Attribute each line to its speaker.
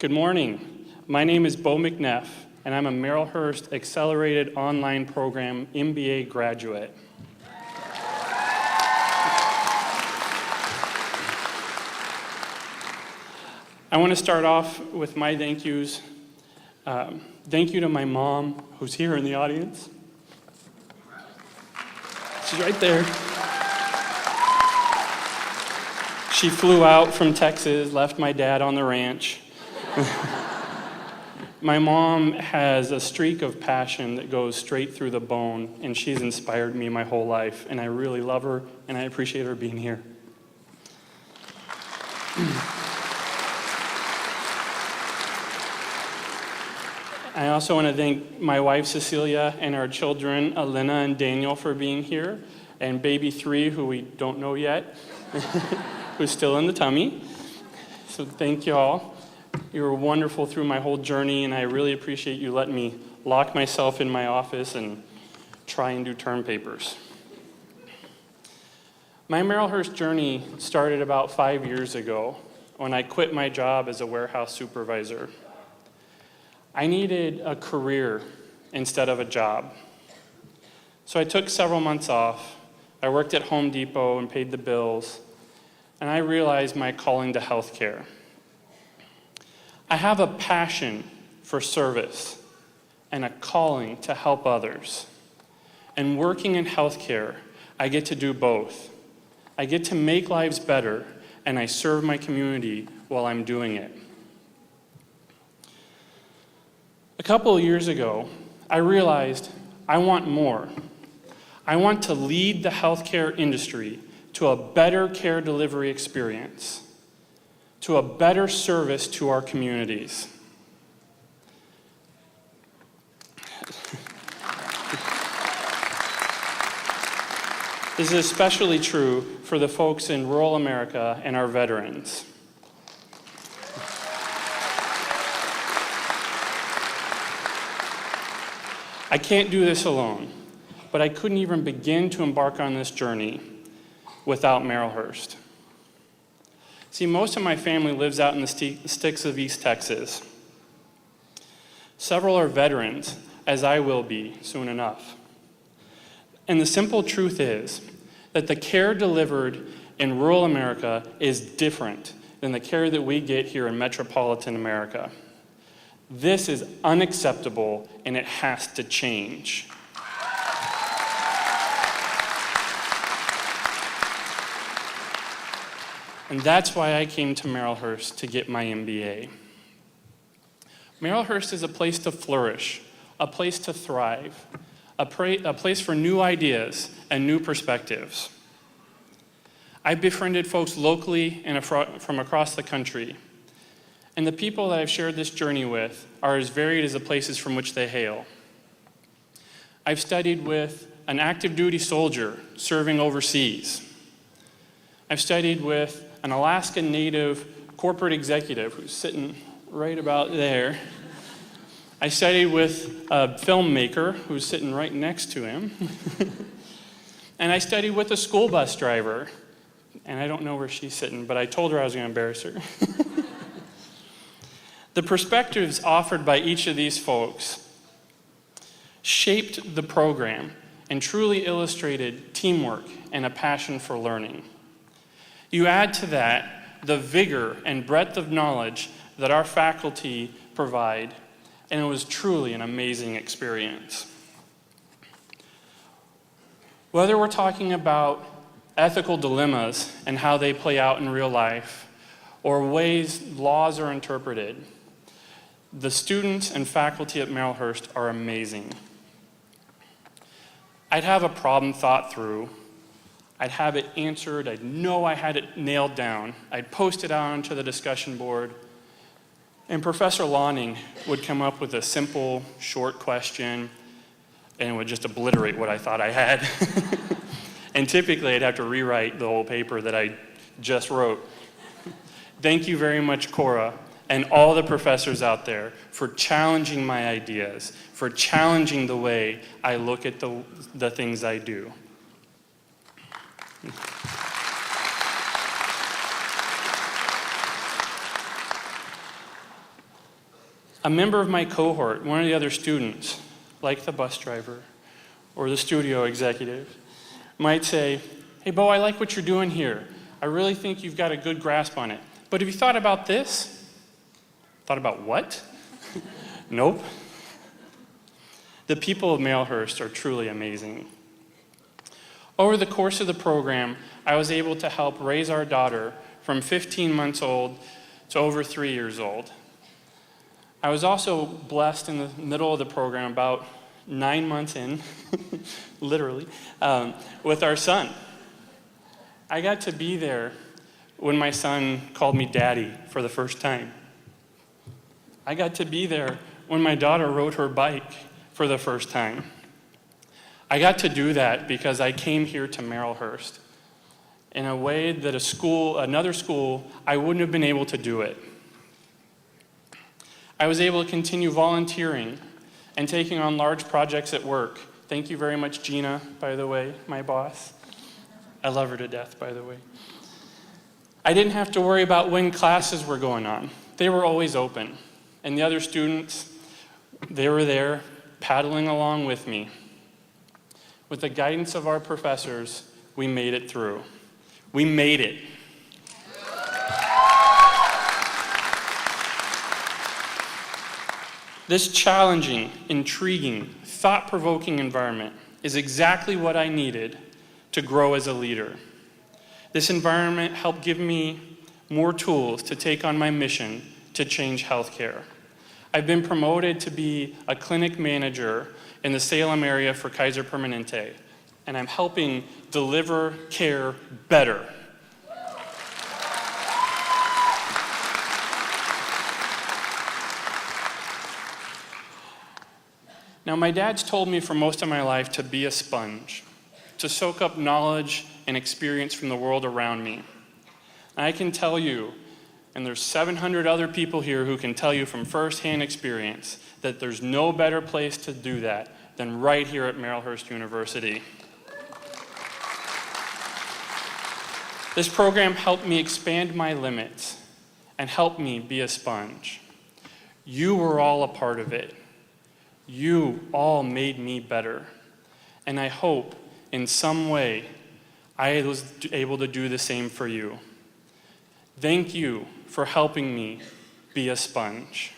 Speaker 1: Good morning. My name is Beau McNeff, and I'm a Merrillhurst Accelerated Online Program MBA graduate. I want to start off with my thank yous. Thank you to my mom, who's here in the audience. She's right there. She flew out from Texas, left my dad on the ranch. My mom has a streak of passion that goes straight through the bone, and she's inspired me my whole life, and I really love her, and I appreciate her being here. I also want to thank my wife, Cecilia, and our children, Elena and Daniel, for being here, and baby 3, who we don't know yet, who's still in the tummy. So thank you all. You were wonderful through my whole journey, and I really appreciate you letting me lock myself in my office and try and do term papers. My Merrillhurst journey started about 5 years ago when I quit my job as a warehouse supervisor. I needed a career instead of a job. So I took several months off. I worked at Home Depot and paid the bills, and I realized my calling to healthcare. I have a passion for service and a calling to help others. And working in healthcare, I get to do both. I get to make lives better, and I serve my community while I'm doing it. A couple of years ago, I realized I want more. I want to lead the healthcare industry to a better care delivery experience, to a better service to our communities. This is especially true for the folks in rural America and our veterans. I can't do this alone, but I couldn't even begin to embark on this journey without Merrillhurst. See, most of my family lives out in the sticks of East Texas. Several are veterans, as I will be soon enough. And the simple truth is that the care delivered in rural America is different than the care that we get here in metropolitan America. This is unacceptable, and it has to change. And that's why I came to Merrillhurst to get my MBA. Merrillhurst is a place to flourish, a place to thrive, a place for new ideas and new perspectives. I've befriended folks locally and from across the country. And the people that I've shared this journey with are as varied as the places from which they hail. I've studied with an active duty soldier serving overseas. I've studied with an Alaska Native corporate executive who's sitting right about there. I studied with a filmmaker who's sitting right next to him. And I studied with a school bus driver. And I don't know where she's sitting, but I told her I was going to embarrass her. The perspectives offered by each of these folks shaped the program and truly illustrated teamwork and a passion for learning. You add to that the vigor and breadth of knowledge that our faculty provide, and it was truly an amazing experience. Whether we're talking about ethical dilemmas and how they play out in real life, or ways laws are interpreted, the students and faculty at Merrillhurst are amazing. I'd have a problem thought through. I'd have it answered. I'd know I had it nailed down. I'd post it out onto the discussion board. And Professor Lawning would come up with a simple, short question and would just obliterate what I thought I had. And typically, I'd have to rewrite the whole paper that I just wrote. Thank you very much, Cora, and all the professors out there for challenging my ideas, for challenging the way I look at the things I do. A member of my cohort, one of the other students, like the bus driver or the studio executive, might say, "Hey, Beau, I like what you're doing here. I really think you've got a good grasp on it. But have you thought about this?" Thought about what? Nope. The people of Malehurst are truly amazing. Over the course of the program, I was able to help raise our daughter from 15 months old to over 3 years old. I was also blessed in the middle of the program, about 9 months in, literally, with our son. I got to be there when my son called me daddy for the first time. I got to be there when my daughter rode her bike for the first time. I got to do that because I came here to Malehurst in a way that another school, I wouldn't have been able to do it. I was able to continue volunteering and taking on large projects at work. Thank you very much, Gina, by the way, my boss. I love her to death, by the way. I didn't have to worry about when classes were going on. They were always open. And the other students, they were there paddling along with me. With the guidance of our professors, we made it through. We made it. This challenging, intriguing, thought-provoking environment is exactly what I needed to grow as a leader. This environment helped give me more tools to take on my mission to change healthcare. I've been promoted to be a clinic manager in the Salem area for Kaiser Permanente, and I'm helping deliver care better. Now, my dad's told me for most of my life to be a sponge, to soak up knowledge and experience from the world around me. And I can tell you, and there's 700 other people here who can tell you from firsthand experience, that there's no better place to do that than right here at Malehurst University. This program helped me expand my limits and helped me be a sponge. You were all a part of it. You all made me better. And I hope in some way I was able to do the same for you. Thank you for helping me be a sponge.